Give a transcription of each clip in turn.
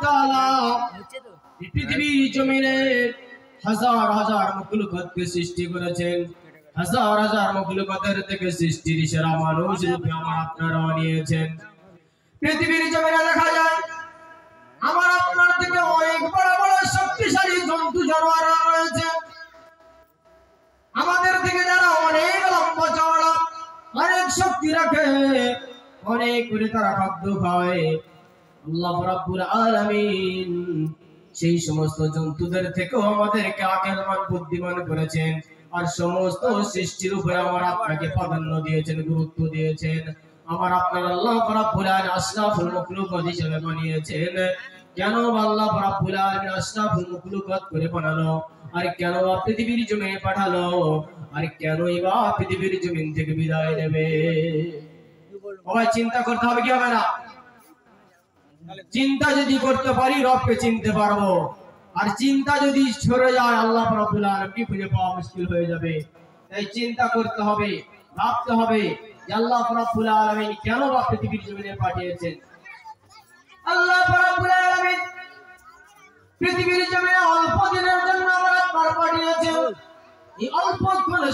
তাআলা পৃথিবীর জমিনে হাজার হাজার মখলুকাতকে সৃষ্টি করেছেন। হাজার হাজার মখলুকাতের থেকে সৃষ্টির সেরা মানুষ রূপে আমার আপনারা বানিয়েছেন। পৃথিবীর জমিনে দেখা যায় আমার আপনার থেকে অনেক বড় বড় শক্তিশালী জন্তু জানোয়ার রয়েছে। আমাদের থেকে যারা অনেক লম্বা চওড়া, অনেক শক্তি রাখে, অনেক করে তারা খাদ্য খায়। আল্লাহ রাব্বুল আলামিন সেই সমস্ত জন্তুদের থেকেও আমাদেরকে আকলমান বুদ্ধিমান করেছেন, আর সমস্ত সৃষ্টির উপরে আমার আপনাকে প্রাধান্য দিয়েছেন, গুরুত্ব দিয়েছেন। আমার আপনার আল্লাহ রাব্বুল আলামিন আশরাফুল মাখলুকাত হিসেবে বানিয়েছেন। কেন আল্লাহ রাব্বুল আলামিন আশরাফুল মাখলুকাত করে বানালো, আর কেন পৃথিবীর জমিনে পাঠালো, আর কেনই বা পৃথিবীর জমিন থেকে বিদায় নেবে? সবাই চিন্তা করতে হবে কি হবে না? চিন্তা যদি করতে পারি রবকে চিনতে পারবো, আর চিন্তা যদি সরে যায় আল্লাহ রাব্বুল আলামিনকে খুঁজে পাওয়া মুশকিল হয়ে যাবে। তাই চিন্তা করতে হবে, ভাবতে হবে যে আল্লাহ রাব্বুল আলামিন কেন বা পৃথিবীর জমিনে পাঠিয়েছেন। আল্লাহ রাব্বুল আলামিন পৃথিবীর জমিনে অল্প দিনের জন্য আমার আপনার পাঠিয়েছেন। এই অল্প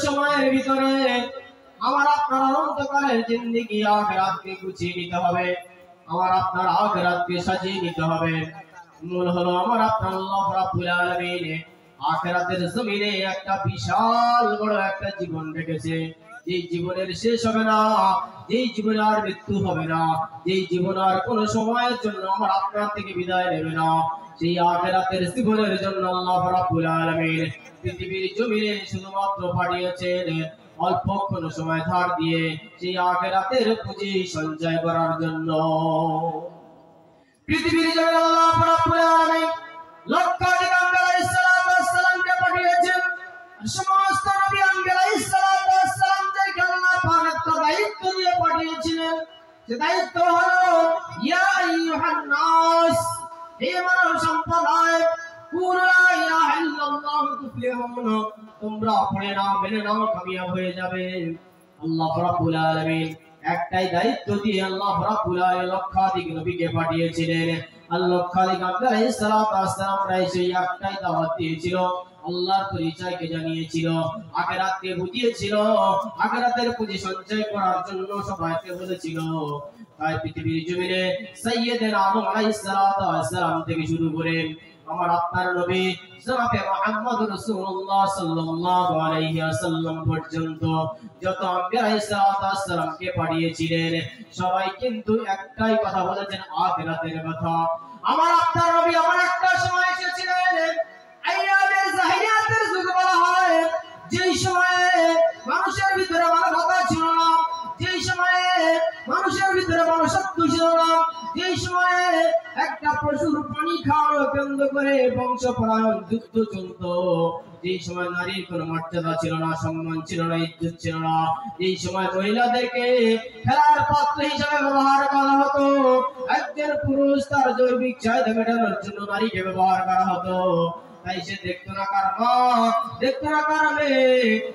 সময়ের ভিতরে আমার আপনার অনন্তকালের জিন্দেগি আখিরাতকে গুছিয়ে নিতে হবে, আমার আপনার আখিরাতকে সাজিয়ে নিতে হবে। মূল হলো আমার আপনার আল্লাহ রাব্বুল আলামিন আখিরাতের জমিনে একটা বিশাল বড় একটা জীবন রেখেছে। যেই জীবনের শেষ হবে না, যেই জীবনে আর মৃত্যু হবে না, যেই জীবন আর কোনো সময়ের জন্য আমার আপনার থেকে বিদায় নেবে না, সেই আখিরাতের জীবনের জন্য আল্লাহ রাব্বুল আলামিন পৃথিবীর জমিনে শুধুমাত্র পাঠিয়েছেন অল্পক্ষণ সময় ধার দিয়ে সেই আখিরাতের পুঁজি সঞ্চয় করার জন্য। পৃথিবীর জমিনে আল্লাহ রাব্বুল আলামিন লক্ষাধিক আম্বিয়া আলাইহিস সালামকে পাঠিয়েছেন। সমস্ত নবী আম্বিয়া আলাইহিস সালামদেরকে আল্লাহ পাক একটা দায়িত্ব দিয়ে পাঠিয়েছিলেন। সে দায়িত্ব হলো ইয়া আইয়ুহান নাস, হে মানব সম্প্রদায়, কুল লা ইলাহা ইল্লাল্লাহ তুফলিহুন, তোমরা পড়ে নাও, মেনে নাও, কামিয়াব হয়ে যাবে। আল্লাহ রাব্বুল আলামিন একটাই দায়িত্ব দিয়ে আল্লাহ রাব্বুল আলামিন লক্ষাধিক নবীকে পাঠিয়েছিলেন। আর লক্ষাধিক আম্বিয়া আলাইহিস সালামরা সেই একটাই দাওয়াত দিয়েছিল, আল্লাহর পরিচয়কে জানিয়েছিল, আখিরাতকে বুঝিয়েছিল, আখিরাতের পুঁজি সঞ্চয় করার জন্য সবাইকে বলেছিল। তাই পৃথিবীর জমিনে সাইয়্যিদনা আদম আলাইহিস সালাম থেকে শুরু করে আমার আপনার নবী জনাবে মুহাম্মদ রাসূলুল্লাহ সাল্লাল্লাহু আলাইহি ওয়াসাল্লাম পর্যন্ত যত আম্বিয়া আলাইহিস সালামকে পাঠিয়েছিলেন, সবাই কিন্তু একটাই কথা বলেছেন, আখিরাতের কথা। আমার আপনার নবী আমার একটা সময় এসেছিলেন, আইয়ামে জাহিলিয়াতের যুগ বলা হয়, যেই সময়ে মানুষের ভিতরে মানবতা ছিল না, যেই সময়ে মানুষের ভিতরে মনুষ্যত্ব ছিল না, যেই সময়ে একটা পশুর পানি খাওয়ানো কেন্দ্র করে বংশপরায়ণ যুদ্ধ চলত, যেই সময় নারীর কোনো মর্যাদা ছিল না, সম্মান ছিল না, ইজ্জত ছিল না, যেই সময় মহিলাদেরকে খেলার পাত্র হিসেবে ব্যবহার করা হতো, একজন পুরুষ তার জৈবিক চাহিদা মেটানোর জন্য নারীকে ব্যবহার করা হতো। তাই সে দেখতো না কার মা, দেখতো না কার মেয়ে,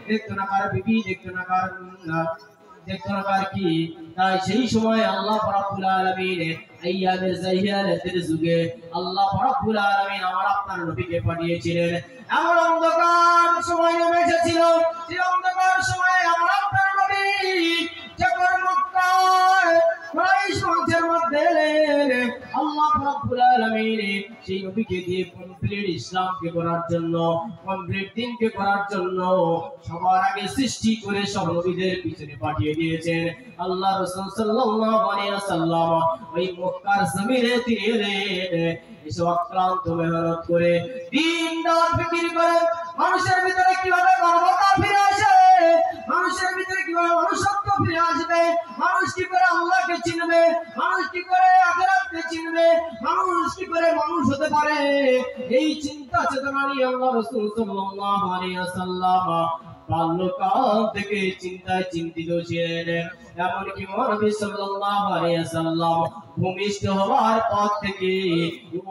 দেখতো না কার বিবি, দেখতো না কার কি। তাই সেই সময় আল্লাহ রাব্বুল আলামিন আইয়ামে জাহিলিয়াতের যুগে আল্লাহ রাব্বুল আলামিন আমার আপনার নবীকে পাঠিয়েছিলেন। এমন অন্ধকার সময় নেমে এসেছিল, সেই অন্ধকার সময়ে আমার আপনার নবী যখন মক্কায় কুরাইশ বংশের মধ্যে এলেন, আল্লাহ রাব্বুল আলামিন সেই নবীকে দিয়ে কমপ্লিট ইসলামকে করার জন্য, কমপ্লিট দ্বীনকে করার জন্য সবার আগে সৃষ্টি করে সব নবীদের পিছনে পাঠিয়ে দিয়েছেন। আল্লাহ রাসূল সাল্লাল্লাহু আলাইহি ওয়াসাল্লাম ওই মক্কার জমিনে তিনি এলেন, এসব অক্লান্ত মেহনত করে দিন রাত ফিকির করে মানুষের ভিতরে কিভাবে মানবতা ফিরে আসে, মানুষের ভিতরে কিভাবে মনুষ্যত্ব ফিরে আসবে, মানুষ কি করে আল্লাহকে চিনবে, মানুষ কি করে আখিরাতকে চিনবে, মানুষ কি করে মানুষ হতে পারে, এই চিন্তা চেতনা নিয়ে আল্লাহ রাসূল সাল্লাল্লাহু আলাইহি ওয়াসাল্লাম বাল্যকাল থেকে চিন্তায় চিন্তিত ছিলেন। এমনকি নবী সাল্লাল্লাহু আলাইহি ওয়াসাল্লাম ভূমিষ্ঠ হওয়ার পর থেকে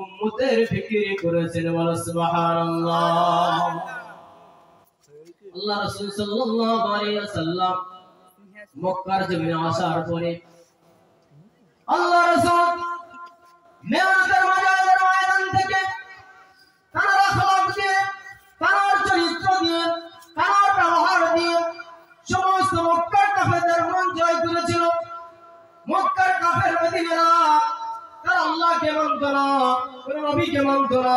উম্মতের ফিকির করেছেন। বলো সুবহানাল্লাহ। আল্লাহ রাসূল সাল্লাল্লাহু আলাইহি ওয়াসাল্লাম মক্কার জমিনে আসার পরে আল্লাহ রাসূল মেরাজের মাঝে আল্লাহকে মানত না, কোন নবীকে মানত না,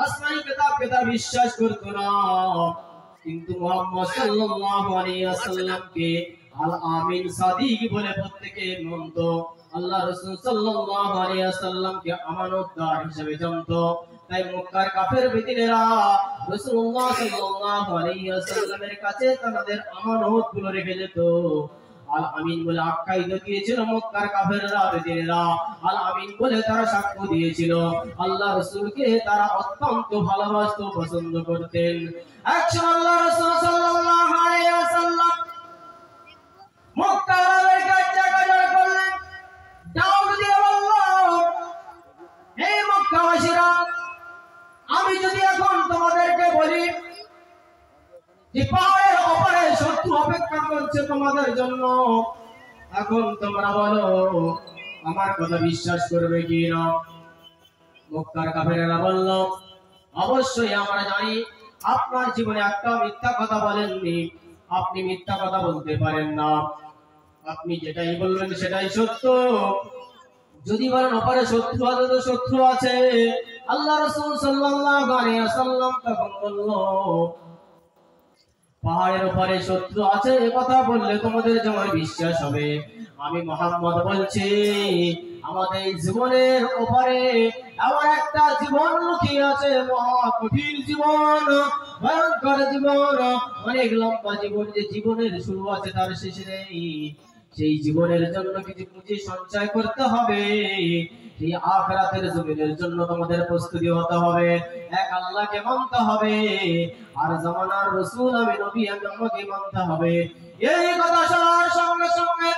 আসমানি কিতাবকে তারা বিশ্বাস করত না, কিন্তু মুহাম্মদ সাল্লাল্লাহু আলাইহি ওয়াসাল্লামকে আল আমিন সাদিক বলে প্রত্যেকে মানত। আল্লাহ রাসূল সাল্লাল্লাহু আলাইহি ওয়াসাল্লামকে আমানতদার হিসেবে জানত। তাই মক্কার কাফের বেদিনেরা রাসূলুল্লাহ সাল্লাল্লাহু আলাইহি ওয়াসাল্লামের কাছে তাদের আমানতগুলো রেখে যেত। আল আমিন বলে আখ্যায়িত দিয়েছিল মক্কার কাফেররা বেদিনেরা। আল আমিন বলে তারা সাক্ষ্য দিয়েছিল আল্লাহ রাসূলকে তারা অত্যন্ত ভালোবাসতো, পছন্দ করতেন। একজন আল্লাহ রাসূল সাল্লাল্লাহু আলাইহি ওয়াসাল্লাম মক্কার কাছে কাজ করলেন, ডাক দিয়ে বলল, হে মক্কাবাসীরা, আমি যদি এখন তোমাদেরকে বলি যে পাহাড়ের ওপারে শত্রু অপেক্ষা করছে তোমাদের জন্য, এখন তোমরা বলো আমার কথা বিশ্বাস করবে কি না? মক্কার কাফেরেরা বলল, অবশ্যই আমরা জানি আপনার জীবনে একটা মিথ্যা কথা বলেননি, আপনি মিথ্যা কথা বলতে পারেন না, আপনি যেটাই বলবেন সেটাই সত্য। যদি বলেন ওপারে শত্রু আছে তো শত্রু আছে। আল্লাহ রাসূল সাল্লাল্লাহু আলাইহি ওয়াসাল্লাম তখন বলল, পাহাড়ের ওপারে শত্রু আছে এ কথা বললে তোমাদের যেমন বিশ্বাস হবে, আমি মুহাম্মদ বলছি আমাদের জীবনের ওপারে এমন একটা জীবন লুকিয়ে আছে, মহা কঠিন জীবন, ভয়ঙ্কর জীবন, অনেক লম্বা জীবন, যে জীবনের শুরু আছে তার শেষ নেই। সেই জীবনের জন্য কিছু পুঁজি সঞ্চয় করতে হবে, সেই আখিরাতের জমিনের জন্য তোমাদের প্রস্তুতি হতে হবে, এক আল্লাহকে মানতে হবে, আর জামানার রাসূল আমি নবী আমাকে মানতে হবে। এই কথা শোনার সঙ্গে সঙ্গে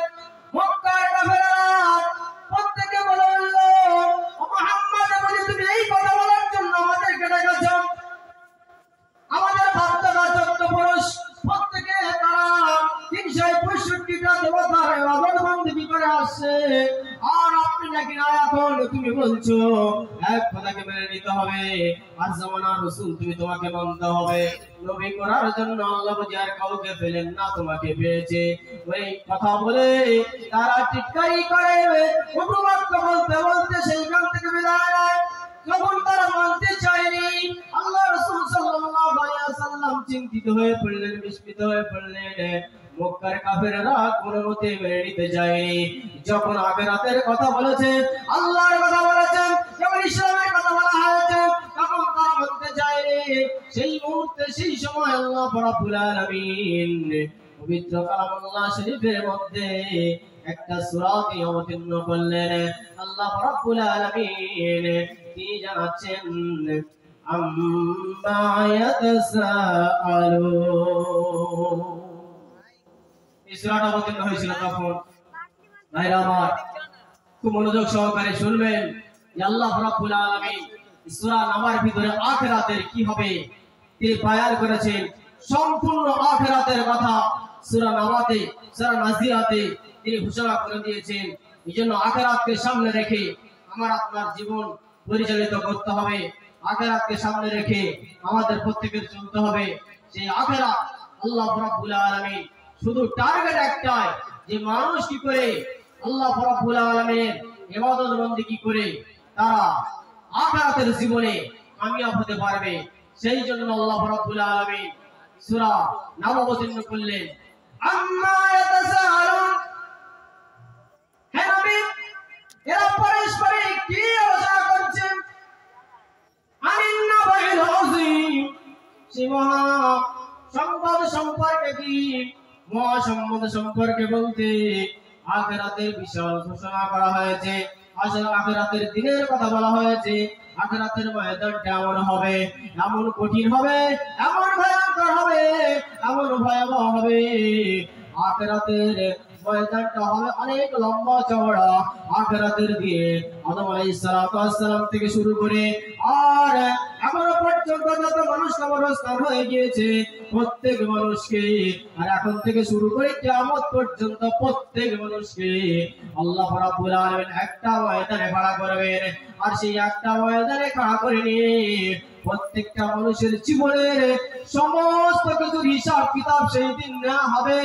মক্কার কাফেররা প্রত্যেকে বলল, ও মুহাম্মদ, বলে তুমি এই কথা বলার জন্য আমাদেরকে ডেকেছো? আমাদের বাপ-দাদা 14 পুরুষ প্রত্যেকে তারা 365টা দেবতার ইবাদত বندگی করে আসছে, আর আপনি নাকি না এখন তুমি বলছো এক কথাকে মেনে নিতে হবে, আর জামানার রাসূল তুমি তোমাকে মানতে হবে। নবী করার জন্য আল্লাহ বুঝি আর কাউকে পেলেন না, তোমাকে পেয়েছে। ওই কথা বলে তারা টিটকারি করে উপবাক্য বলতে বলতে সেইখান থেকে বিদায় নেয়। যখন তারা মানতে চায়নি, আল্লাহ রাসূল সাল্লাল্লাহু আলাইহি ওয়াসাল্লাম চিন্তিত হয়ে পড়লেন, বিস্মিত হয়ে পড়লেন। মক্কার কাফেররা কোনো মতে মেনে নিতে চায়নি। যখন আখিরাতের কথা বলেছে, আল্লাহর কথা বলেছেন, যখন ইসলামের কথা বলা হয়েছে, তখন তারা মানতে চায়নি। সেই মুহূর্তে সেই সময় আল্লাহ রাব্বুল আলামিন পবিত্র কালামুল্লাহ শরীফের মধ্যে একটা সূরা অবতীর্ণ করলেন। আল্লাহ রাব্বুল আলামিন তিনি জানাচ্ছেন, আম্মা ইয়াতাসাআলুন। এই সূরাটা অবতীর্ণ হয়েছিল তখন। ভাইরা আমার, খুব মনোযোগ সহকারে শুনবেন যে আল্লাহ রাব্বুল আলামিন সূরা নামার ভিতরে আখিরাতের কি হবে তিনি বয়ান করেছেন। সম্পূর্ণ আখিরাতের কথা সূরা নামাতে, সূরা নাজিয়াতে তিনি ঘোষণা করে দিয়েছেন। এজন্য আখিরাতকে সামনে রেখে আমার আপনার জীবন পরিচালিত করতে হবে, আখিরাতকে সামনে রেখে আমাদের প্রত্যেকের চলতে হবে। সেই আখিরাত আল্লাহ রাব্বুল আলামিন শুধু টার্গেট একটাই, যে মানুষ কি করে আল্লাহ রাব্বুল আলামিনের ইবাদত বندگی করে তারা আখিরাতের জীবনে কামিয়াব হতে পারবে। সেই জন্য আল্লাহ রাব্বুল আলামিন সূরা নাম অবতীর্ণ করলেন। আম্মা ইয়াতাসাআলুন, হে নবী এরা পরস্পরে কি আলোচনা করছেন? আনিন নাবাইল আযীম, সেই মহা সংবাদ সম্পর্কে কি? মহা সম্বন্ধ সম্পর্কে বলতে আখিরাতের বিশাল ঘোষণা করা হয়েছে, আসলে আখিরাতের দিনের কথা বলা হয়েছে। আখিরাতের ময়দানটা এমন হবে, এমন কঠিন হবে, এমন ভয়ঙ্কর হবে, এমন ভয়াবহ হবে। আখিরাতের ময়দানটা হবে অনেক লম্বা চওড়া। আখিরাতের দিয়ে আদম আলাইহিস সালাম থেকে শুরু করে আর এখনো পর্যন্ত যত মানুষ কবরস্থান হয়ে গিয়েছে প্রত্যেক মানুষকে, আর এখন থেকে শুরু করে কিয়ামত পর্যন্ত প্রত্যেক মানুষকে আল্লাহ রাব্বুল আলামিন একটা ময়দানে খাড়া করবেন। আর সেই একটা ময়দানে খাড়া করে নিয়ে প্রত্যেকটা মানুষের জীবনের সমস্ত কিছুর হিসাব কিতাব সেই দিন নেওয়া হবে।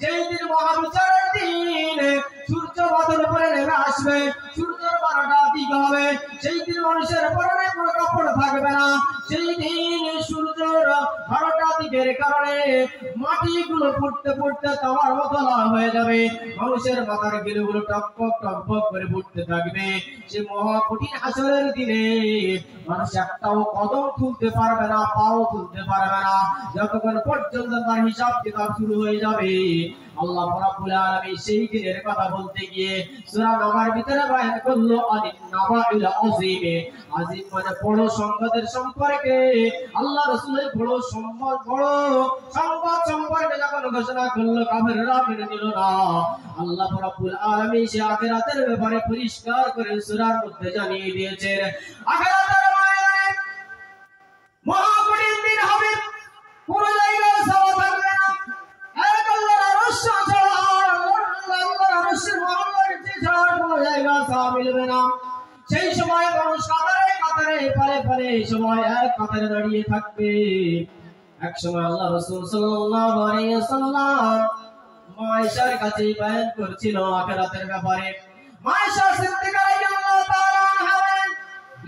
যেই দিন মহাবিচারের দিন সূর্য মাথার উপরে নেমে আসবে, সূর্যের 12টা দিক দিক হবে, সেই দিন মানুষের পরনে কোনো কাপড় থাকবে না। সেই দিন সূর্যের 12টা দিকের কারণে মাটিগুলো ফুটতে ফুটতে তাওয়ার মতো লাল হয়ে যাবে, মানুষের মাথার গিলুগুলো টকপক টকপক করে ফুটতে থাকবে। সে মহা কঠিন হাসরের দিনে মানুষ একটাও কদম তুলতে পারবে না, পাও তুলতে পারবে না, যতক্ষণ পর্যন্ত তার হিসাব কিতাব শুরু হয়ে যাবে। আল্লাহ রাব্বুল আলামিন সেই দিনের কথা বলতে গিয়ে সূরা নাবার ভিতরে বয়ান করলো আনিন নাবাইল আযীম। আযীম মানে বড় সংবাদের সম্পর্কে আল্লাহ রাসূলের বড় সংবাদ সম্পর্কে যখন ঘোষণা করলো কাফেররা মেনে নিল না। আল্লাহ রাব্বুল আলামিন সে আখিরাতের ব্যাপারে পরিষ্কার করে সূরার মধ্যে জানিয়ে দিয়েছেন। আখিরাতের ময়দানে মহা কঠিন দিন হবে, পুরো জায়গায় ছাওয়া থাকবে না, এক আল্লাহর আরশ ছাড়া আল্লাহর আরশের মহল্লার যে ছাড়া কোনো জায়গা ছাওয়া মিলবে না। সেই সময় মানুষ কাতারে কাতারে পারে পারে সময় এক কাতারে দাঁড়িয়ে থাকবে। এক সময় আল্লাহ রাসূল সাল্লাল্লাহু আলাইহি ওয়াসাল্লাম মা আয়েশার কাছে বয়ান করছিল আখিরাতের ব্যাপারে। মা আয়েশা সিদ্দিকা রাদিয়াল্লাহু তাআলা আনহা বলেন,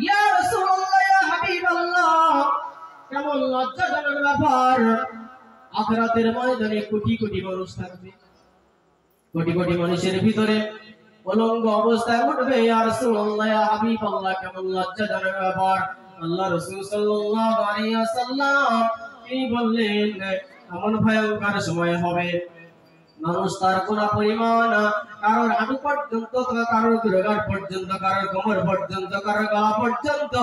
ইয়া রাসূলুল্লাহ, ইয়া হাবিবাল্লাহ, কেমন লজ্জাজনক ব্যাপার, আখিরাতের ময়দানে কোটি কোটি মানুষ থাকবে, কোটি কোটি মানুষের ভিতরে উলঙ্গ অবস্থায় উঠবে। ইয়া রাসূলুল্লাহ, ইয়া হাবিবাল্লাহ, কেমন লজ্জাজনক ব্যাপার। আল্লাহ রাসূল সাল্লাল্লাহু আলাইহি ওয়াসাল্লাম তিনি বললেন, এমন ভয়ঙ্কর সময় হবে মানুষ তার কোন পরিমাণ কারোর হাঁটু পর্যন্ত, কারোর দুর্গার পর্যন্ত, কারোর কোমর পর্যন্ত, কারোর গলা পর্যন্ত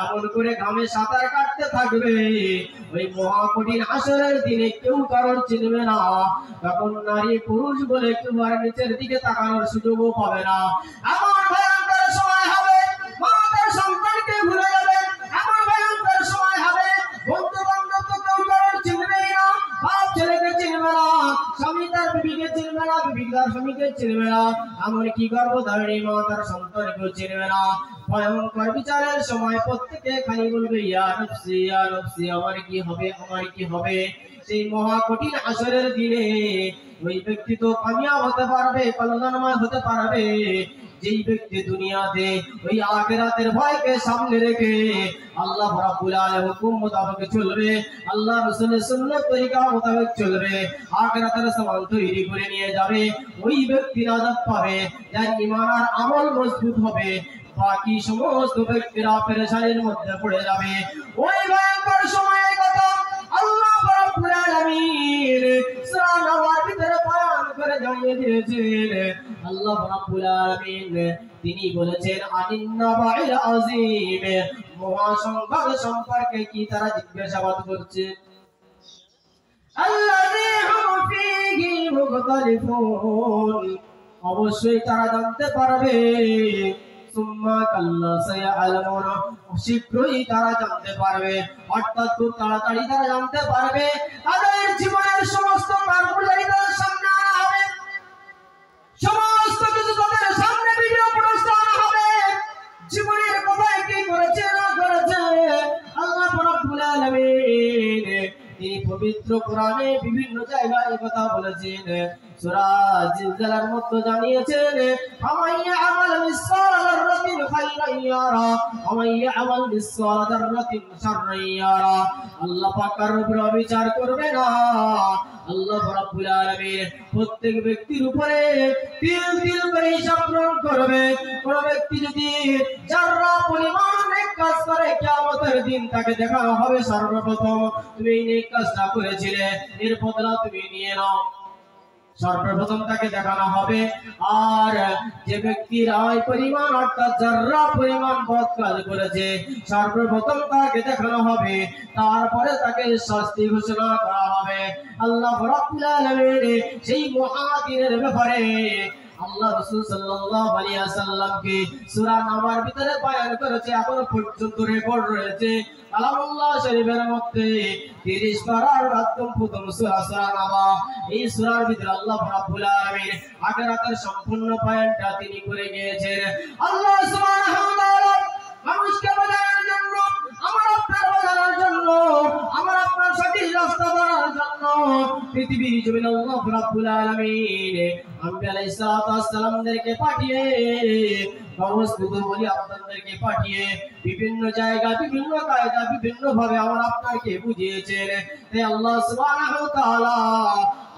এমন করে ঘামে সাঁতার কাটতে থাকবে। ওই মহা কঠিন হাসরের দিনে কেউ কারোর চিনবে না, তখন নারী পুরুষ বলে কেউ আর নিচের দিকে তাকানোর সুযোগও পাবে না। এমন ভয়ঙ্কর সময় হবে মা তার সন্তানকে ভুলে যাবে, এমন ভয়ঙ্কর সময় হবে বন্ধু বান্ধব তো কেউ কারোর চিনবেই না, বাপ ছেলেকে চিনবে না, স্বামী তার বিবিকে চিনবে না, বিবি তার স্বামীকে চিনবে না, এমনকি গর্ভধারিণী মা তার সন্তানকেও চিনবে না। ভয়ঙ্কর বিচারের সময় প্রত্যেকে খালি বলবে, ইয়া নফসি, ইয়া নফসি, আমার কি হবে, আমার কি হবে। সেই মহা কঠিন হাসরের দিনে ওই ব্যক্তি তো কামিয়াব হতে পারবে, কল্যাণময় হতে পারবে যেই ব্যক্তি দুনিয়াতে ওই আখিরাতের ভয়কে সামনে রেখে আল্লাহ রাব্বুল আলামিনের হুকুম মোতাবেক চলবে, আল্লাহ রাসূলের সুন্নাত তরিকা মোতাবেক চলবে, আখিরাতের সামান তৈরি করে নিয়ে যাবে। ওই ব্যক্তি নাজাত পাবে, যার ঈমান আর আমল মজবুত হবে। বাকি সমস্ত ব্যক্তিরা পেরেশানির মধ্যে পড়ে যাবে। ওই ভয়ঙ্কর সময়ের কথা আল্লাহ রাব্বুল আলামিন সূরা নাবার ভিতরে বয়ান করে জানিয়ে দিয়েছেন। আল্লাহ রাব্বুল আলামিন তিনি বলেছেন, আনিন নাবাইল আযীম, মহা সংবাদ সম্পর্কে কি তারা জিজ্ঞাসাবাদ করছে? আল্লাযী হুম ফীহি মুখতালিফুন, অবশ্যই তারা জানতে পারবে। সুম্মা কাল্লা সায়ালামুন, শীঘ্রই তারা জানতে পারবে, অর্থাৎ খুব তাড়াতাড়ি তারা জানতে পারবে। তাদের জীবনের সমস্ত কার্যগুলি তাদের সামনে আনা হবে, সমস্ত কিছু তাদের সামনে ভিডিও প্রদর্শন আনা হবে, জীবনের কোথায় কি করেছে না করেছে আল্লাহ রাব্বুল আলামিন তিনি পবিত্র কোরআনে বিভিন্ন জায়গায় কথা বলেছেন। সূরা জিলজালার মধ্যে জানিয়েছেন, আমাইয়া আমাল মিসকাল যাররাতিন খায়রান ইয়ারা আমাইয়া আমাল মিসকাল যাররাতিন শাররান ইয়ারা। আল্লাহ পাক কার উপর বিচার করবে না। আল্লাহ রাব্বুল আলামিন প্রত্যেক ব্যক্তির উপরে তিল তিল করে হিসাব গ্রহণ করবে। কোন ব্যক্তি যদি যারা পরিমাণ নেক কাজ করে, কিয়ামতের দিন তাকে দেখানো হবে সর্বপ্রথম তুমি এই নেক কাজটা করেছিলে, এর বদলা তুমি নিয়ে নাও। সর্বপ্রথম তাকে দেখানো হবে। আর যে ব্যক্তির আয় পরিমাণ অর্থাৎ যারা পরিমাণ বদ কাজ করেছে, সর্বপ্রথম তাকে দেখানো হবে, তারপরে তাকে শাস্তি ঘোষণা করা হবে। আল্লাহ রাব্বুল আলামিন সেই মহাদিনের ব্যাপারে আল্লাহ রাসূল সাল্লাল্লাহু আলাইহি ওয়াসাল্লামকে সূরা নাবার ভিতরে বয়ান করেছে। এখনো পর্যন্ত রেকর্ড রয়েছে কালামুল্লাহ শরীফের মধ্যে 30 পারার একদম প্রথম সূরা নাবা। এই সূরার ভিতরে আল্লাহ রাব্বুল আলামিন আখিরাতের সম্পূর্ণ বয়ানটা তিনি করে গিয়েছেন। আল্লাহ সুবহানাহু ওয়া তাআলা মানুষকে বোঝানোর জন্য, আমার আপনার বোঝানোর জন্য, আমার আপনার সঠিক রাস্তা ধরার জন্য পৃথিবীর জমিনে আল্লাহ রাব্বুল আলামিন আম্বিয়া আলাইহিস সালাতু ওয়াস সালামদেরকে পাঠিয়ে সমস্ত বলি আপনাদেরকে পাঠিয়ে বিভিন্ন জায়গা বিভিন্ন কায়দা বিভিন্ন ভাবে আমার আপনাকে বুঝিয়েছেন। তাই আল্লাহ সুবহানাহু ওয়া তাআলা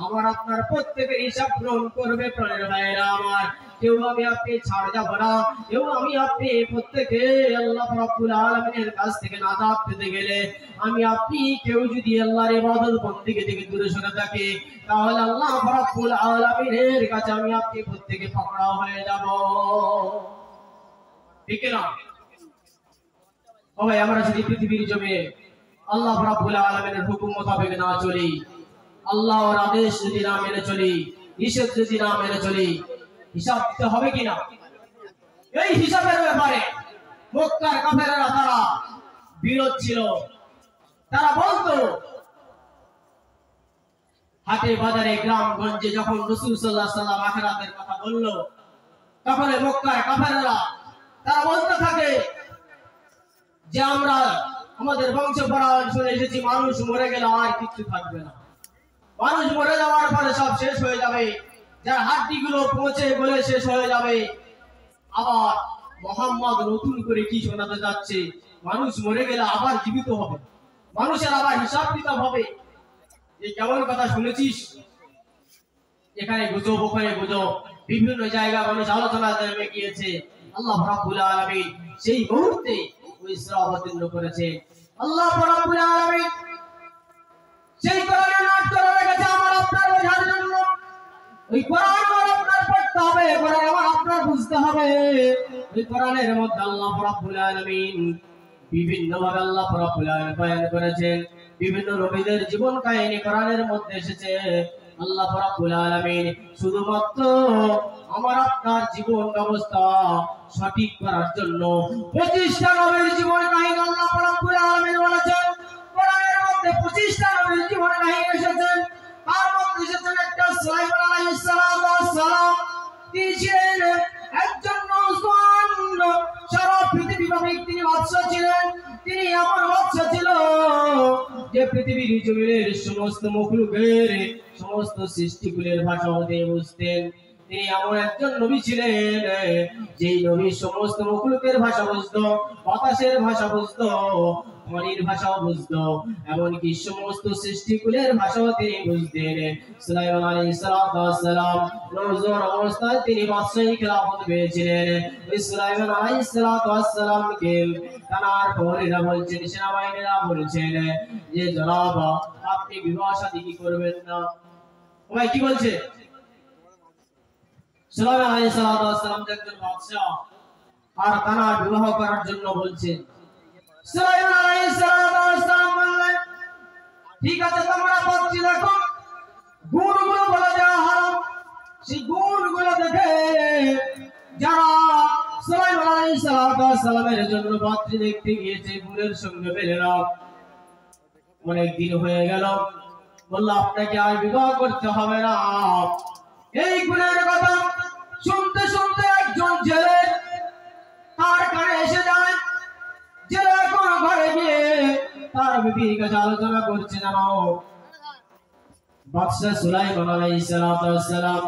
আমার আপনার প্রত্যেকের হিসাব গ্রহণ করবে। প্রাণের ভাইরা আমার, কেউ আমি আপনি ছাড় যাব না, কেউ আমি আপনি প্রত্যেকে আল্লাহ রাব্বুল আলামিনের কাছ থেকে নাজাত পেতে গেলে আমি আপনি কেউ যদি আল্লাহর ইবাদত বন্দেগী থেকে দূরে সরে থাকি তাহলে আল্লাহ রাব্বুল আলামিনের কাছে আমি আপনি প্রত্যেকে পাকড়াও হয়ে যাব। ঠিক না? ভাই, আমরা যদি পৃথিবীর জমিনে আল্লাহ রাব্বুল আলামিনের হুকুম মোতাবেক না চলি, আল্লাহর আদেশ যদি না মেনে চলি, নিষেধ যদি না মেনে চলি, হিসাব দিতে হবে কিনা? এই হিসাবের ব্যাপারে মক্কার কাফেররা তারা বিরোধ ছিল। তারা বলতো হাটে বাজারে গ্রামগঞ্জে যখন রাসূল সাল্লাল্লাহু আলাইহি ওয়াসাল্লাম আখিরাতের কথা বলল তখন মক্কার কাফেররা তারা বলতে থাকে যে আমরা আমাদের বংশ পরায়ণ শুনে এসেছি মানুষ মরে গেলে আর কিছু থাকবে না, মানুষ মরে যাওয়ার পরে সব শেষ হয়ে যাবে, যার হাড্ডিগুলো পচে গলে শেষ হয়ে যাবে। আবার মুহাম্মদ নতুন করে কি শোনাতে যাচ্ছে, মানুষ মরে গেলে আবার জীবিত হবে, মানুষের আবার হিসাব কিতাব হবে। এই কেমন কথা শুনেছিস? এখানে গুজব ওখানে গুজব, বিভিন্ন জায়গা মানুষ আলোচনা নেমে গিয়েছে। আল্লাহ রাব্বুল আলামিন সেই মুহূর্তে ওই সূরা অবতীর্ণ করেছে। আল্লাহ রাব্বুল আলামিন সেই কোরআনে নাট করে রেখেছে আমার আপনার বোঝার জন্য। ওই কোরআন আমার আপনার পড়তে হবে, কোরআন আমার আপনার বুঝতে হবে। ওই কোরআনের মধ্যে আল্লাহ রাব্বুল আলামিন বিভিন্ন ভাবে আল্লাহ রাব্বুল আলামিন বয়ান করেছেন। বিভিন্ন নবীদের জীবন কাহিনী কোরআনের মধ্যে এসেছে। আল্লাহ রাব্বুল আলামিন শুধুমাত্র আমার আপনার জীবন ব্যবস্থা সঠিক করার জন্য 25টা নবীর জীবন কাহিনী আল্লাহ রাব্বুল আলামিন বলেছেন। কোরআনের মধ্যে 25টা নবীর জীবন কাহিনী এসেছে। তার মধ্যে এসেছেন একটা সুলাইমান আলাইহিস সালাম। তিনি ছিলেন একজন নওজোয়ান, সারা পৃথিবীব্যাপী তিনি বাদশা ছিলেন। তিনি এমন বাদশা ছিল যে পৃথিবীর জমিনের সমস্ত মখলুকের সমস্ত সৃষ্টিকুলের ভাষা তিনি বুঝতেন। তিনি এমন একজন নবী ছিলেন যেই নবী সমস্ত মখলুকের ভাষা বুঝতো, বাতাসের ভাষা বুঝতো, পানির ভাষাও বুঝতো, এমনকি সমস্ত সৃষ্টিকুলের ভাষাও তিনি বুঝতেন। সুলাইমান আলাইহিস সালাম নওজোয়ান অবস্থায় তিনি বাদশাহী খেলাফত পেয়েছিলেন। ওই সুলাইমান আলাইহিস সালামকে তার প্রহরীরা বলছেন, সেনাবাহিনীরা বলছেন যে জনাব আপনি বিবাহ শাদী কি করবেন না? ভাই কি বলছে? সুলাইমান আলাইহিস সালাম একজন বাদশা আর তার বিবাহ করার জন্য বলছে। সুলাইমান আলাইহিস সালাম বললেন ঠিক আছে, তোমরা পত্রী দেখো, গুণগুলো বলে দেওয়া হারাম। সেই গুণগুলো দেখে যারা সুলাইমান আলাইহিস সালামের জন্য পত্রী দেখতে গিয়েছে গুণের সঙ্গে পেল না। অনেক দিন হয়ে গেল, বলল আপনাকে আর বিবাহ করতে হবে না। এই গুণের কথা শুনতে শুনতে একজন জেলে তার কানে এসে যায়। জেলে এখন ঘরে গিয়ে তার বিবির কাছে আলোচনা করছে, জানো বাদশা সুলাইমান আলাইহিস সালাম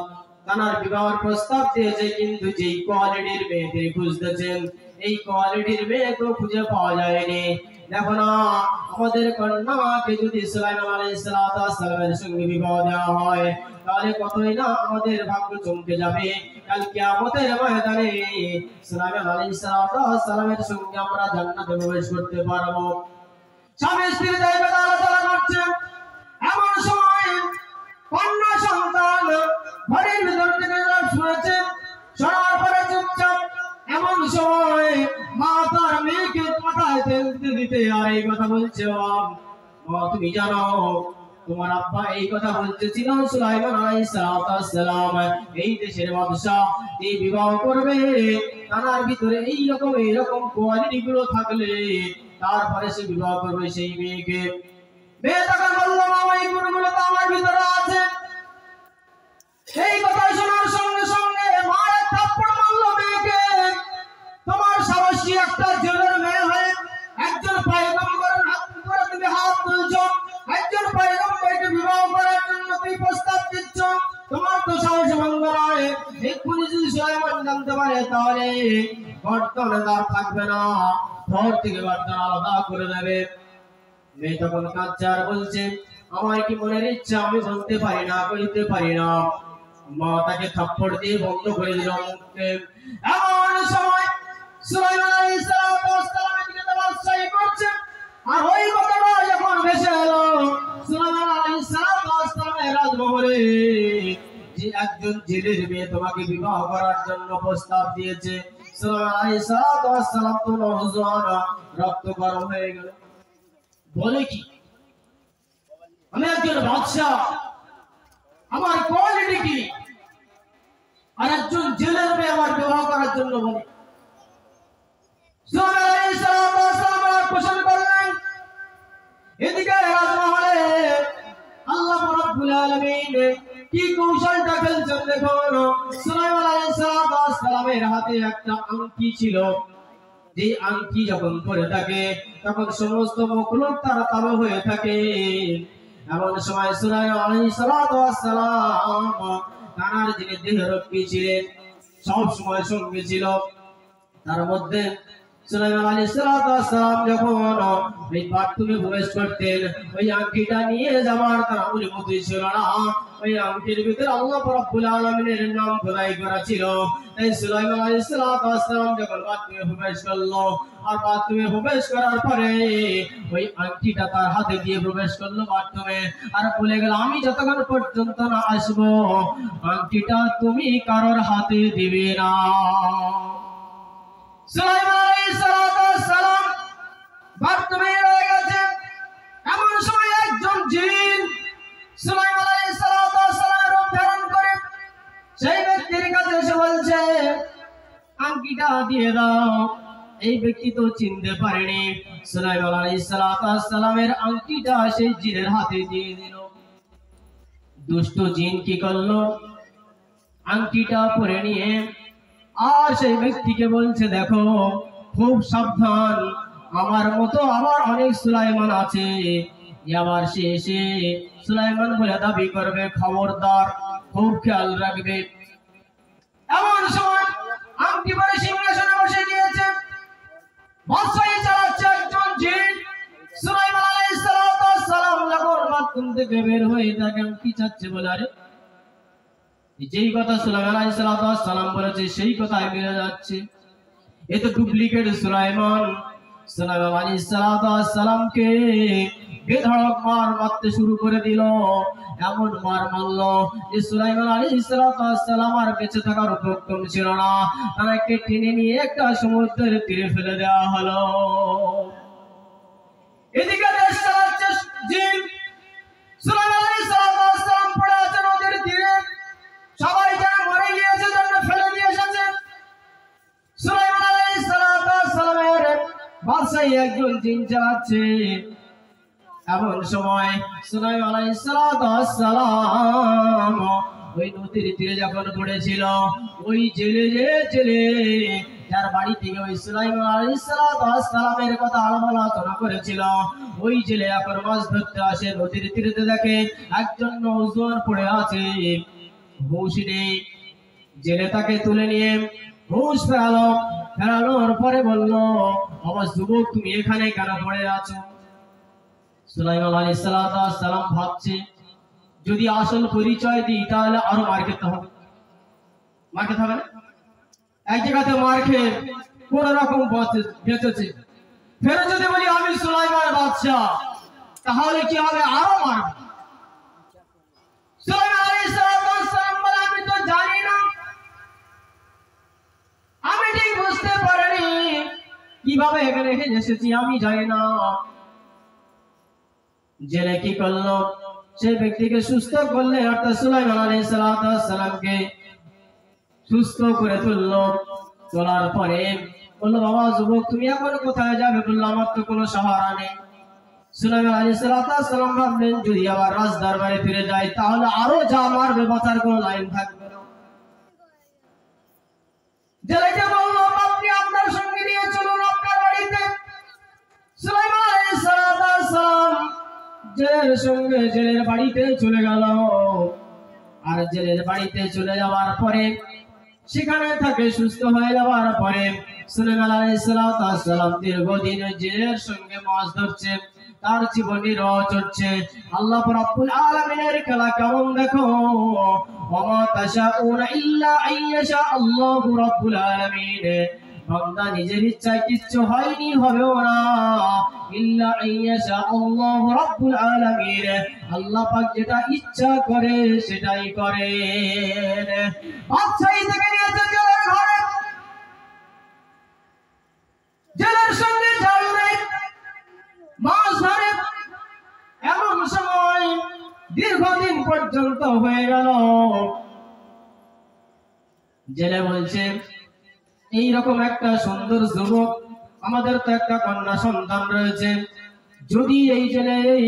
তার বিবাহের প্রস্তাব দিয়েছে, কিন্তু যেই কোয়ালিটির মেয়েদের খুঁজতেছেন এই কোয়ালিটির মেয়ে তো খুঁজে পাওয়া যায়নি। দেখো না, আমাদের কন্যাকে যদি সুলাইমান আলাইহিস সালামের সঙ্গে বিবাহ দেওয়া হয় তাহলে কতই না আমাদের ভাগ্য চমকে যাবে। কাল কিয়ামতের ময়দানে সুলাইমান আলাইহিস সালামের সঙ্গে আমরা জান্নাতে প্রবেশ করতে পারবো। স্বামী স্ত্রী আলোচনা করছে, এমন সময় কন্যা সন্তান ঘরের ভিতর থেকে শুনেছে, শোনার পরে চুপচাপ। এমন সময় মা তার মেয়েকে মাথায় তেল দিতে আর এই কথা বলছে, মা তুমি জানো তোমার আব্বা এই কথা বলতেছিল সুলাইমান আলাইহিস সালাম এই দেশের বাদশা, এই বিবাহ করবে, তার ভিতরে এইরকম কোয়ালিটি গুলো থাকলে তারপরে সে বিবাহ করবে সেই মেয়েকে। মেয়ে তখন বলল, মা এই গুণগুলো তো আমার ভিতরে আছে। এই কথা শোনার সঙ্গে সঙ্গে মা এক থাপ্পড় মারল মেয়েকে। তোমার সাহসী একটা জেলের মেয়ে হয়ে একজন পয়গম্বরের হাত ধরে তুমি হাত তুলছো, একজন পয়গম্বরকে বিবাহ করার জন্য তুমি প্রস্তাব দিচ্ছ, তোমার তো সাহস ভঙ্গ নয়। এক্ষুনি যদি সুলাইমান জানতে পারে তাহলে গর্দনে তার থাকবে না, ধর থেকে গর্দন আলাদা করে দেবে। মেয়ে তখন কাঁদছে আর বলছে, আমার কি মনের ইচ্ছা আমি বলতে পারি না, কইতে পারি না। মা তাকে থাপ্পড় দিয়ে বন্ধ করে দিল মুখকে। এমন সময় সুলাইমান আলাইহিস সালামের দিকে তাওয়াজ্জুহ করছে, আর ওই কথাটা যখন ভেসে এলো সুলাইমান আলাইহিস সালামের রাজমহলে, যে একজন জেলের মেয়ে তোমাকে বিবাহ করার জন্য প্রস্তাব দিয়েছে। সুলাইমান আলাইহিস সালাম তো নওজোয়ান, রক্ত গরম হয়ে গেল। বলে কি, আমি একজন বাদশাহ, আমার কোয়ালিটি কি, আর একজন জেলের মেয়ে আমার বিবাহ করার জন্য বলে। সুলাইমান আলাইহিস সালাম পোষণ করলেন। এদিকে রাজমহলে আল্লাহ রাব্বুল আলামিন কি কৌশলটা খেলছেন দেখুন। সুলাইমান আলাইহিস সালামের হাতে একটা আংটি ছিল, যে আংটি যখন পরে থাকে তখন সমস্ত মখলুক তার কালো হয়ে থাকে। এমন সময় সুলাইমান আলাইহিস সালাম তার যিনি দেহরক্ষী ছিলেন, সব সময় সঙ্গে ছিল, তার মধ্যে সুলাইমান আলাইহিস সালাম যখন ওই বাথরুমে প্রবেশ করতেন, ওই আংটিটা নিয়ে যাওয়ার তার অনুমতি ছিল না। ওই আংটির ভিতরে আল্লাহ রাব্বুল আলামিনের নাম খোদাই করা ছিল। তাই সুলাইমান আলাইহিস সালাম যখন বাথরুমে প্রবেশ করলো, আর বাথরুমে প্রবেশ করার পরে ওই আংটিটা তার হাতে দিয়ে প্রবেশ করলো বাথরুমে, আর বলে গেল, আমি যতক্ষণ পর্যন্ত না আসবো আংটিটা তুমি কারোর হাতে দিবে না। সুলাইমান আলাইহিস সালাম বাথরুমে রয়ে গেছে। এমন সময় একজন জিন সুলাইমান আলাইহিস সালামের রূপ ধারণ করে সেই ব্যক্তির কাছে এসে বলছে, আংটিটা দিয়ে দাও। এই ব্যক্তি তো চিনতে পারেনি। সুলাইমান আলাইহিস সালামের আংটিটা সেই জিনের হাতে দিয়ে দিল। দুষ্ট জিন কি করলো, আংটিটা পরে নিয়ে আর সেই ব্যক্তিকে বলছে, দেখো খুব সাবধান, আমার মতো আবার অনেক সুলাইমান আছে, আবার সে এসে সুলাইমান বলে দাবি করবে, খবরদার, খুব খেয়াল রাখবে। এমন সময় আংটি পরে সিংহাসনে বসে গিয়েছে, বাদশাহী চালাচ্ছে একজন জিন। সুলাইমান আলাইহিস সালাম যখন বাথরুম থেকে বের হয়ে দেখেন কি চাচ্ছে বলে, আরে যেই কথা সুলাইমান আলাইহিস সালাম বলেছে সেই কথাই মিলে যাচ্ছে, এ তো ডুপ্লিকেট সুলাইমান। সুলাইমান আলাইহিস সালামকে বেধড়ক মার মারতে শুরু করে দিল। এমন মার মারলো যে সুলাইমান আলাইহিস সালাম আর বেঁচে থাকার উপক্রম ছিল না, তাকে টেনে নিয়ে একটা সমুদ্রের তীরে ফেলে দেওয়া হলো। এদিকে দেশ চালাচ্ছে জিন। সুলাইমান আলাইহিস সালাম পড়ে আছে নদীর তীরে, সবাই যেন মরে গিয়েছে, জন্য ফেলে দিয়ে এসেছে। সুলাইমান আলাইহিস সালামের বাদশাহী একজন জিন চালাচ্ছে। এমন সময় সুলাইমান আলাইহিস সালাম ওই নদীর তীরে যখন পড়েছিল, ওই জেলে যার বাড়ি থেকে ওই সুলাইমান আলাইহিস সালামের কথা আলোচনা করেছিল, ওই জেলে এখন মাছ ধরতে আসে। নদীর তীরে দেখে একজন নওজোয়ান পড়ে আছে, হুঁশ নেই। জেলে তাকে তুলে নিয়ে হুঁশ ফেরানোর পরে বলল, আমার যুবক, তুমি এখানে কেন পড়ে আছো? সুলাইমান আলাইহিস সালাম ভাবছে, যদি আসল পরিচয় দিই তাহলে আরো মার খেতে হবে। না, এক জায়গাতে মার খেয়ে কোন রকম বেঁচেছে, ফের যদি বলি আমি সুলাইমান বাদশাহ, তাহলে কি হবে, আরো মারবে। সুলাইমান আলাইহিস সালাম বলে, আমি তো জানি না, আমি ঠিক বুঝতে পারিনি কিভাবে এখানে এসেছি, আমি জানি না। জেলে কি করলো, সেই ব্যক্তিকে সুস্থ করলে, অর্থাৎ সুলাইমান আলাইহিস সালামকে সুস্থ করে তুললো। তোলার পরে বললো, বাবা যুবক, তুমি এখন কোথায় যাবে? বললো, আমার তো কোনো সাহারা নেই। সুলাইমান আলাইহিস সালাম ভাবলেন, যদি আবার রাজ দরবারে ফিরে যায় তাহলে আরো যা মারবে, বাঁচার কোনো লাইন থাকবে না। জেলেকে বললো, আপনি আপনার সঙ্গে নিয়ে চলুন আপনার বাড়িতে। সুলাইমান আলাইহিস সালাম জেলের সঙ্গে জেলের বাড়িতে চলে গেল। আর জেলের বাড়িতে চলে যাওয়ার পরে সেখানে থাকে। সুস্থ হয়ে যাওয়ার পরে সুলাইমান আলাইহিস সালাম দীর্ঘদিন জেলের সঙ্গে মাছ ধরছে, তার জীবনী চলছে। আল্লাহ রাব্বুল আলামিনের খেলা কেমন দেখো, ওয়া তাশাউনা ইল্লা আইয়াশা আল্লাহু রাব্বুল আলামিন। বান্দা নিজের ইচ্ছায় কিচ্ছু হয়নি, হবেও না, ইল্লা আইয়াশা আল্লাহু রাব্বুল আলামিন। আল্লাহ পাক যেটা ইচ্ছা করে সেটাই করেন। বাদশাহী থেকে নিয়েছে জেলের ঘরে, জেলের সঙ্গে জাল নেই, মাছ ধরে। এমন সময় দীর্ঘদিন পর্যন্ত হয়ে গেল, জেলে বলছে এইরকম একটা সুন্দর যুবক, আমাদের তো একটা কন্যা সন্তান রয়েছে, যদি এই জেলে এই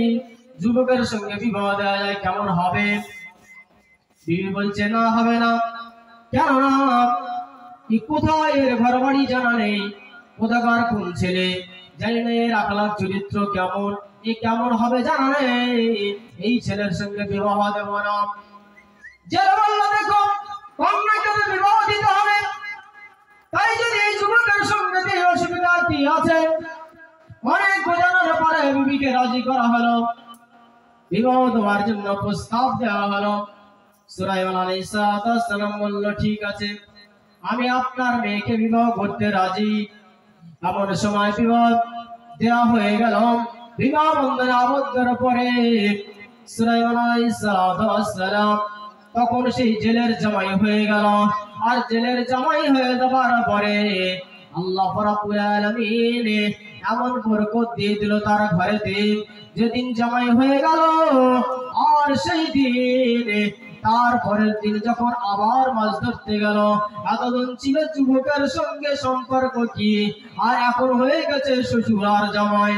যুবকের সঙ্গে বিবাহ দেওয়া যায় কেমন হবে? বিবি বলছে না, হবে না। কেননা কোথায় এর ঘর বাড়ি জানা নেই, কোথাকার কোন ছেলে জানি না, এর আখলাক চরিত্র কেমন, এ কেমন হবে জানা নেই, এই ছেলের সঙ্গে বিবাহ দেব না। জেলে বলল দেখো, কন্যাকে তো বিবাহ দিতে হবে, তাই যদি এই যুবকের সঙ্গে যে অসুবিধা কি আছে? অনেক বোঝানোর পরে বিবিকে রাজি করা হলো, বিবাহ দেওয়ার জন্য প্রস্তাব দেওয়া হলো। সুলাইমান আলাইহিস সালাম বলল ঠিক আছে, আমি আপনার মেয়েকে বিবাহ করতে রাজি। এমন সময় বিবাহ দেওয়া হয়ে গেল। বিবাহ বন্ধনে আবদ্ধের পরে সুলাইমান আলাইহিস সালাম তখন সেই জেলের জামাই হয়ে গেল। আর জেলের জামাই হয়ে যাবার পরে আল্লাহ রাব্বুল আলামিন এমন বরকত দিয়ে দিল তার ঘরেতে, যেদিন জামাই হয়ে গেল আর সেই দিন তারপরের দিন যখন আবার মাছ ধরতে গেল, এতদিন ছিল যুবকের সঙ্গে সম্পর্ক কি, আর এখন হয়ে গেছে শ্বশুর আর জামাই।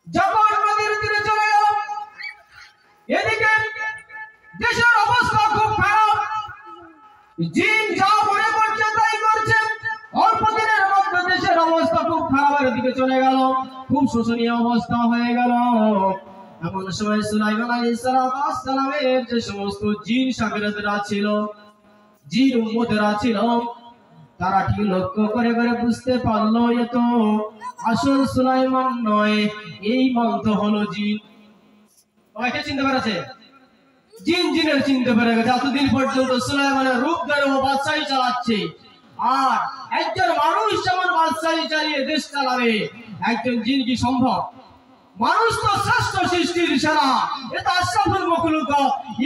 যখন নদীর তীরে চলে গেল, এদিকে দেশের অবস্থা খুব খারাপ, জিন যা মনে করছে তাই করছে। অল্প দিনের মধ্যে দেশের অবস্থা খুব খারাপের দিকে চলে গেল, খুব শোচনীয় অবস্থা হয়ে গেল। এমন সময় সুলাইমান আলাইহিস সালামের যে সমস্ত জিন শাগিরদরা ছিল, জিন উম্মতেরা ছিল, তারা ঠিক লক্ষ্য করে করে বুঝতে পারলো এ তো আসল সুলাইমান নয়, এই মন্ত্র হলো জিন। ওকে চিনতে পেরেছে? জিন জিনের চিনতে পেরে গেছে। এতদিন পর্যন্ত সুলাইমানের রূপ ধরে ও বাদশাহী চালাচ্ছে, আর একজন মানুষ যেমন বাদশাহী চালিয়ে দেশ চালাবে, একজন জিন কি সম্ভব? মানুষ তো শ্রেষ্ঠ সৃষ্টির সেরা, এটা আশরাফুল মাখলুক,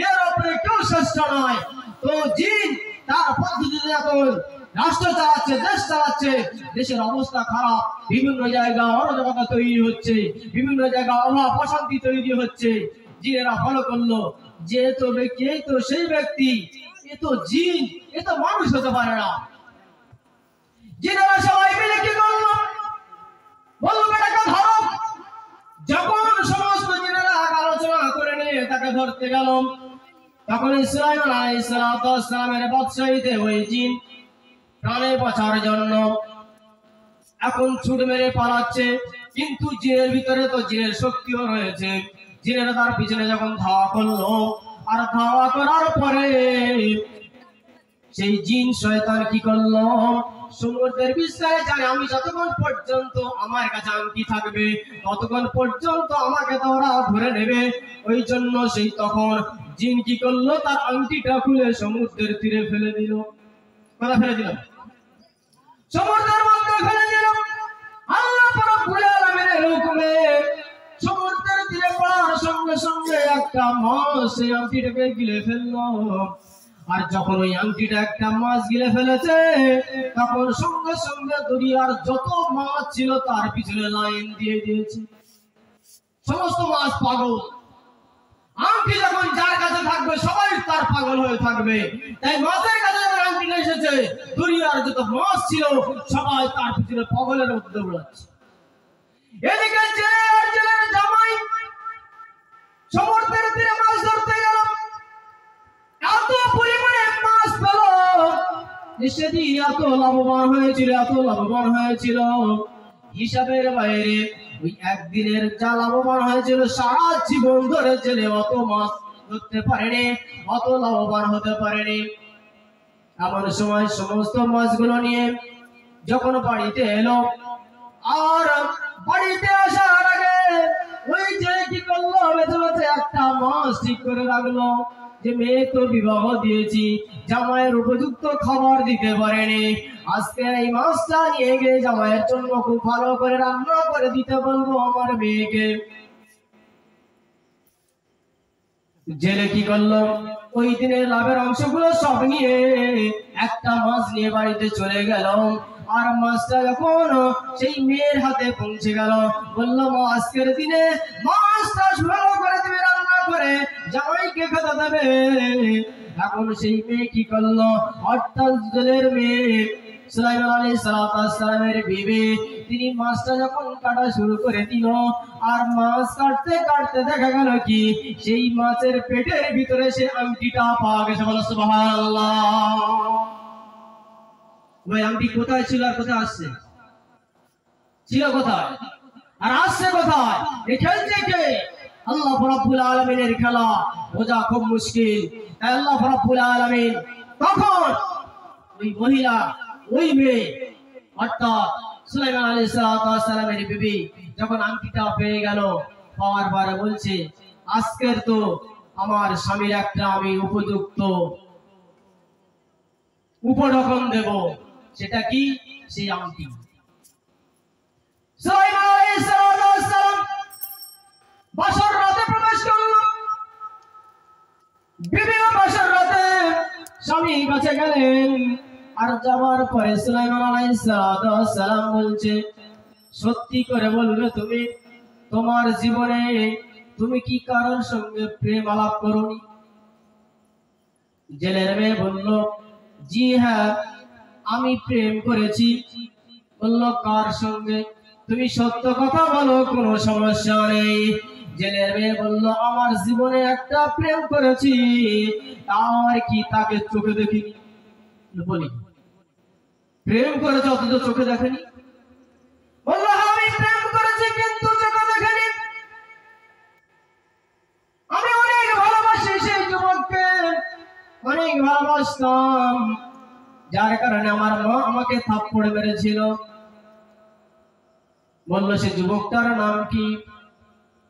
এর উপরে কেউ শ্রেষ্ঠ নয়। তো জিন তার পদ্ধতিতে এখন রাষ্ট্র চালাচ্ছে, দেশ চালাচ্ছে, দেশের অবস্থা খারাপ, বিভিন্ন জায়গায় অরাজকতা তৈরি হচ্ছে, বিভিন্ন জায়গায় অভাব অশান্তি তৈরি হচ্ছে। জিনেরা ফলো করলো যে তো ব্যক্তি, এই তো সেই ব্যক্তি, এ তো জিন, এ তো মানুষ হতে পারে না। জিনেরা সবাই মিলে কি করলো? বললো বেটাকে ধরো। যখন সমস্ত জিনেরা আলোচনা করে নিয়ে তাকে ধরতে গেল, তখন সুলাইমান আলাইহিস সালামের বাদশাহীতে ওই জিন প্রাণে বাঁচার জন্য এখন ছুট মেরে পালাচ্ছে। কিন্তু জিনের ভিতরে তো জিনের শক্তিও রয়েছে। জিনেরা তার পিছনে যখন ধাওয়া করলো, আর ধাওয়া করার পরে সেই জিন শয়তান কি করলো? সমুদ্রের বিস্তারে জানে আমি যতক্ষণ পর্যন্ত আমার কাছে আংটি থাকবে ততক্ষণ পর্যন্ত আমাকে তো ওরা ধরে নেবে। ওই জন্য সেই তখন জিন কি করলো? তার আংটিটা খুলে সমুদ্রের তীরে ফেলে দিল। কোথায় ফেলে দিল? সমুদ্রের মধ্যে ফেলে দিল। আল্লাহ রাব্বুল আলামিনের হুকুমে সমুদ্রের তীরে পড়ার সঙ্গে সঙ্গে একটা মাছ সেই আংটিটাকে গিলে ফেললো। আর যখন ওই আংটিটা একটা মাছ গিলে ফেলেছে, তখন সঙ্গে সঙ্গে দরিয়ার যত মাছ ছিল তার পিছনে লাইন দিয়ে দিয়েছে। সমস্ত মাছ পাগল। আংটি যখন যার কাছে থাকবে সবাই তার পাগল হয়ে থাকবে। তাই মাছের কাছে যখন আংটিটা এসেছে, দরিয়ার যত মাছ ছিল সবাই তার পিছনে পাগলের মধ্যে দৌড়াচ্ছে। এদিকে জেলের জামাই সমুদ্রের তীরে মাছ ধরতে গেল, এত পরিমাণে মাছ পেল, সেদিন এত লাভবান হয়েছিল, এত লাভবান হয়েছিল হিসাবের বাইরে। ওই একদিনের যা লাভবান হয়েছিল সারা জীবন ধরে জেলে অত মাছ ধরতে পারেনি, অত লাভবান হতে পারেনি। এমন সময় সমস্ত মাছগুলো নিয়ে যখন বাড়িতে এলো, আর বাড়িতে আসার আগে ওই যে কি করলো, বেঁচে বেঁচে একটা মাছ ঠিক করে রাখলো যে মেয়ে তো বিবাহ দিয়েছি, জামাইয়ের উপযুক্ত খাবার দিতে পারেনি, আজকে এই মাছটা নিয়ে গিয়ে জামাইয়ের জন্য খুব ভালো করে রান্না করে দিতে বলবো আমার মেয়েকে। জেলে কি করলো, ওই দিনের লাভের অংশগুলো সব নিয়ে একটা মাছ নিয়ে বাড়িতে চলে গেল। আর মাছটা যখন সেই মেয়ের হাতে পৌঁছে গেল, বললো মা আজকের দিনে মাছটা ভালো করে তুমি রান্না করে জামাইকে খেতে দেবে। এখন সেই মেয়ে কি করলো, অর্থাৎ জেলের মেয়ে সুলাইমান আলাইহিস সালামের বিবি, তিনি মাছটা যখন কাটা শুরু করে দিল, আর মাছ কাটতে কাটতে দেখা গেল কি সেই মাছের পেটের ভিতরে সে আংটিটা পাওয়া গেছে। বলো সুবহানাল্লাহ। ওই আংটি কোথায় ছিল আর কোথায় আসছে? ছিল কোথায় আর আসছে কোথায়? খেলছে কে? আল্লাহ রাব্বুল আলামিনের খেলা বোঝা খুব মুশকিল। তাই আল্লাহ রাব্বুল আলামিন তখন ওই মহিলা, ওই মেয়ে অর্থাৎ সুলাইমান আলাইহিস সালামের বিবি যখন আংটিটা পেয়ে গেল, পাওয়ার পরে বলছে আজকের তো আমার স্বামীর একটা আমি উপযুক্ত উপঢৌকন দেব। সেটা কি? সেই আংটি। সুলাইমান আলাইহিস সালাম বাসর রাতে প্রবেশ করল, বিবি বাসর রাতে স্বামী কাছে গেলেন। আর যাওয়ার পরে সুলাইমান আলাইহিস সালাম বলছে সত্যি করে বলবে তুমি তোমার জীবনে তুমি কি কারোর সঙ্গে প্রেম আলাপ করোনি? জেলের মেয়ে বলল জি হ্যাঁ আমি প্রেম করেছি। বলল কার সঙ্গে? তুমি সত্য কথা বলো, কোনো সমস্যা নেই। জেলের মেয়ে বলল আমার জীবনে একটা প্রেম করেছি, আর কি তাকে চোখে দেখিনি? বলি প্রেম করেছে অথচ চোখে দেখেনি? বললো আমি প্রেম করেছি কিন্তু চোখে দেখেনি। আমি অনেক ভালোবাসি সেই যুবককে, অনেক ভালোবাসতাম, যার কারণে আমার মা আমাকে থাপ্পড় মেরেছিল। বলল সে যুবকটার নাম কি?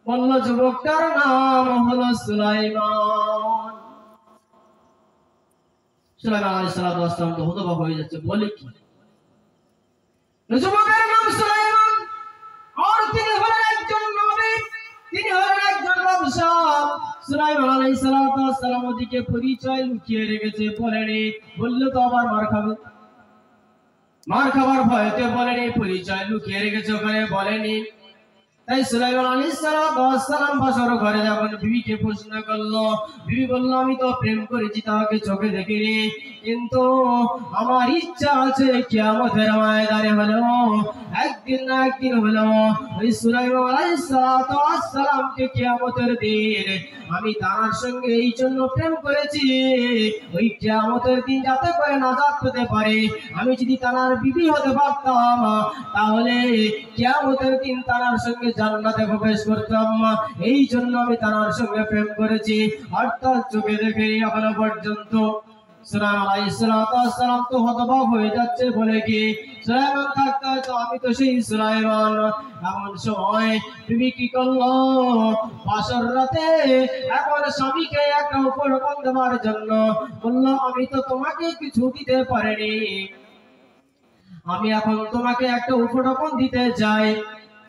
বলল যুবকটার নাম হলো সুলাইমান। সুলাইমান আলাইহিস সালাম তো হতবাক হয়ে যাচ্ছে, বলে কি যুবকের নাম সুলাইমান, আর তিনি হলেন একজন নবী, তিনি হলেন একজন বাদশা। সুলাইমান আলাইহিস সালাম ওদিকে পরিচয় লুকিয়ে রেখেছে, বলেনি। বললে তো আবার মার খাবে, মার খাবার ভয়তে বলেনি, পরিচয় লুকিয়ে রেখেছে ওখানে বলেনি। তাই সুলাইমান আলাইহিস সালাম বাসর ঘরে যখন বিবিকে প্রশ্ন করলো, বিবি বলল আমি তো প্রেম করেছি, তাকে চোখে দেখিনি, কিন্তু আমার ইচ্ছা আছে কিয়ামতের ময়দানে হলেও একদিন না একদিন হলেও ওই সুলাইমান আলাইহিস সালামকে কিয়ামতের দিন আমি তার সঙ্গে এই জন্য প্রেম করেছি, ওই কিয়ামতের দিন যাতে করে নাজাত পেতে পারে। আমি যদি তার বিবি হতে পারতাম তাহলে কিয়ামতের দিন তার সঙ্গে জান্নাতে প্রবেশ করতাম, এই জন্য আমি তার সঙ্গে প্রেম করেছি। অর্থাৎ চোখে দেখে এখনো পর্যন্ত। সুলাইমান আলাইহিস সালাম তো হতবাক হয়ে যাচ্ছে, বলে কি সুলাইমান থাকতে হয়তো আমি তো সেই সুলাইমান। এমন সময় বিবি কি করলো, বাসর রাতে এখন স্বামীকে একটা উপঢৌকন দেওয়ার জন্য বললো আমি তো তোমাকে কিছু দিতে পারিনি, আমি এখন তোমাকে একটা উপঢৌকন দিতে চাই।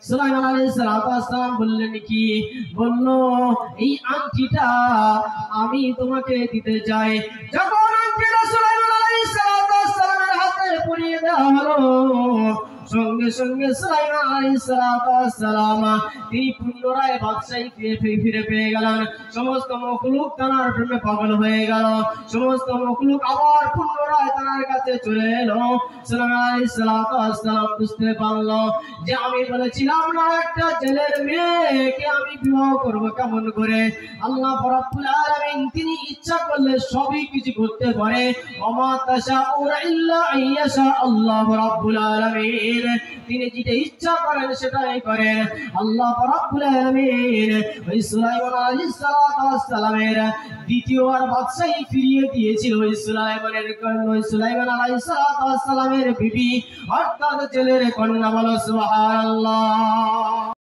সুলাইমান আলাইহিস সালাম বললেন কি? বললো এই আংটিটা আমি তোমাকে দিতে চাই। যখন আংটিটা সুলাইমান আলাইহিস সালামের হাতে পরিয়ে দেওয়া হলো, সঙ্গে সঙ্গে সুলাইমান আলাইহিস সালাম তিনি পুনরায় বাদশাহী ফিরে পেয়ে গেলেন। সমস্ত মখলুক তার প্রেমে পাগল হয়ে গেল, সমস্ত মখলুক আবার পুনরায় তার কাছে চলে এলো। সুলাইমান আলাইহিস সালাম বুঝতে পারলো যে আমি বলেছিলাম না একটা জেলের মেয়েকে আমি বিবাহ করব কেমন করে। আল্লাহ রাব্বুল আলামিন তিনি ইচ্ছা করলে সবই কিছু করতে পারে। ওমা তাশাউনা ইল্লা আইয়াশা আল্লাহ রাব্বুল আলামিন। আলামিন তিনি যেটা ইচ্ছা করেন সেটাই করেন। আল্লাহ রাব্বুল আলামিন ওই সুলাইমান আলাইহিস সালামের দ্বিতীয়বার বাদশাহী ফিরিয়ে দিয়েছিল ওই সুলাইমান আলাইহিস সালামের বিবি অর্থাৎ ছেলের কন্যা। বলো সুবহানাল্লাহ।